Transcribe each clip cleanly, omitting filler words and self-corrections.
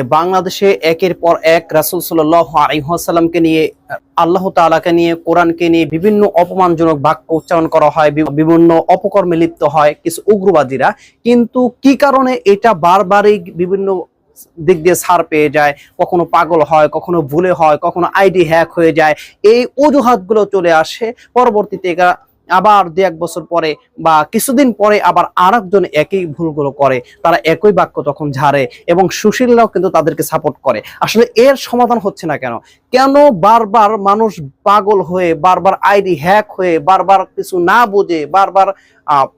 যে বাংলাদেশে একের পর এক রাসূল সাল্লাল্লাহু আলাইহি ওয়াসাল্লামকে নিয়ে, আল্লাহ তাআলাকে নিয়ে, কোরআনকে নিয়ে বিভিন্ন অপমানজনক বাক্য উচ্চারণ করা হয়, বিভিন্ন অপকর্মে লিপ্ত হয় কিছু উগ্রবাদীরা। কিন্তু কি কারণে এটা বারবারই বিভিন্ন দিক দিয়ে ছাড় পেয়ে যায়, কখনো পাগল হয়, কখনো ভুলে হয়, কখনো আইডি হ্যাক হয়ে যায়, এই অজুহাতগুলো চলে আসে। পরবর্তীতে এরা আবার 2-1 বছর পরে বা কিছুদিন পরে আবার আরেকজন একই ভুলগুলো করে, তারা একই বাক্য তখন ঝাড়ে এবং সুশীলরাও কিন্তু তাদেরকে সাপোর্ট করে। আসলে এর সমাধান হচ্ছে না কেন? কেন বারবার মানুষ পাগল হয়ে, বারবার আইডি হ্যাক হয়ে, বারবার কিছু না বুঝে, বারবার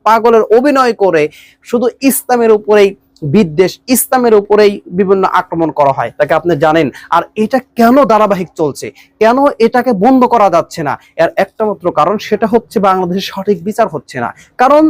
পাগলের অভিনয় করে শুধু ইসলামের উপরেই বিদ্বেষ, ইসলামের উপরেই বিভিন্ন আক্রমণ করা হয়, তাকে আপনি জানেন। আর এটা কেন ধারাবাহিক চলছে, কেন এটাকে বন্ধ করা যাচ্ছে না? এর একটা মাত্র কারণ, সেটা হচ্ছে বাংলাদেশের সঠিক বিচার হচ্ছে না। কারণ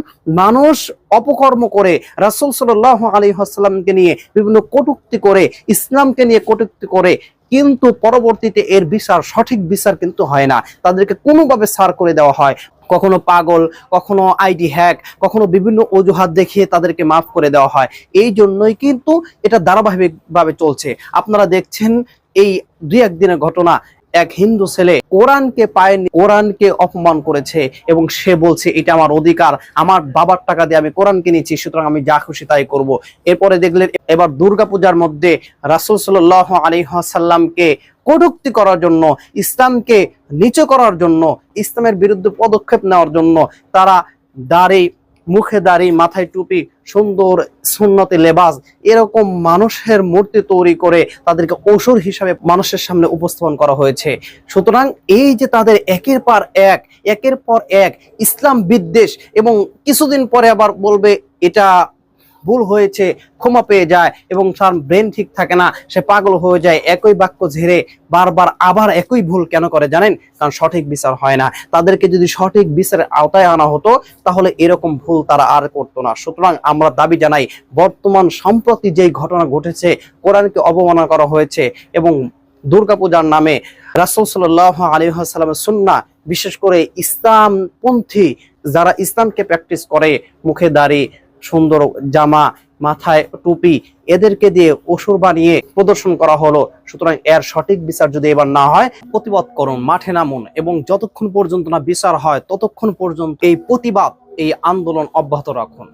মানুষ অপকর্ম করে, রাসূল সাল্লাল্লাহু আলাইহি ওয়াসাল্লামকে নিয়ে বিভিন্ন কটূক্তি করে, ইসলামকে নিয়ে কটূক্তি করে, কিন্তু পরবর্তীতে এর বিচার, সঠিক বিচার কিন্তু হয় না। তাদেরকে কোনোভাবে ছাড় করে দেওয়া হয়, কখনো পাগল, কখনো আইডি হ্যাক, কখনো বিভিন্ন অজুহাত দেখিয়ে তাদেরকে মাফ করে দেওয়া হয়। এই জন্যই কিন্তু এটা ধারাবাহিকভাবে চলছে। আপনারা দেখছেন এই 2-1 দিনের ঘটনা, এক হিন্দু ছেলে কোরআনকে পায়নি, কোরআনকে অপমান করেছে এবং সে বলছে এটা আমার অধিকার, আমার বাবার টাকা দিয়ে আমি কোরআন কিনেছি, সুতরাং আমি যা খুশি তাই করব। এরপরে দেখলেন এবার দুর্গাপূজার মধ্যে রাসূল সাল্লাল্লাহু আলাইহি ওয়াসাল্লামকে কটূক্তি করার জন্য, ইসলামকে নিচু করার জন্য, ইসলামের বিরুদ্ধে পদক্ষেপ নেওয়ার জন্য তারা দাড়ি, মুখে দাড়ি, মাথায় টুপি, সুন্দর সুন্নতি লেবাস, এরকম মানুষের মূর্তি তৈরি করে তাদেরকে অসুর হিসাবে মানুষের সামনে উপস্থাপন করা হয়েছে। সুতরাং এই যে তাদের একের পর এক ইসলাম বিদ্বেষ, এবং কিছুদিন পরে আবার বলবে এটা ভুল হয়েছে, ক্ষমা পেয়ে যায় এবং তার ব্রেন ঠিক থাকে না, সে পাগল হয়ে যায়, একই বাক্য ঝেড়ে বারবার আবার একই ভুল কেন করে জানেন? কারণ সঠিক বিচার হয় না। তাদেরকে যদি সঠিক বিচারের আওতায় আনা হতো তাহলে এরকম ভুল তারা আর করতো না। সুতরাং আমরা দাবি জানাই, বর্তমান সম্প্রতি যেই ঘটনা ঘটেছে, কোরআনকে অবমাননা করা হয়েছে এবং দুর্গাপূজার নামে রাসূল সাল্লাল্লাহু আলাইহি ওয়াসাল্লামের সুন্নাহ, বিশেষ করে ইসলামপন্থী যারা ইসলামকে প্র্যাকটিস করে, মুখে দাড়ি, সুন্দর জামা, মাথায় টুপি, এদেরকে দিয়ে অসুর বানিয়ে প্রদর্শন করা হলো। সুতরাং এর সঠিক বিচার যদি এবার না হয়, প্রতিবাদ করুন, মাঠে নামুন, এবং যতক্ষণ পর্যন্ত না বিচার হয় ততক্ষণ পর্যন্ত এই প্রতিবাদ, এই আন্দোলন অব্যাহত রাখুন।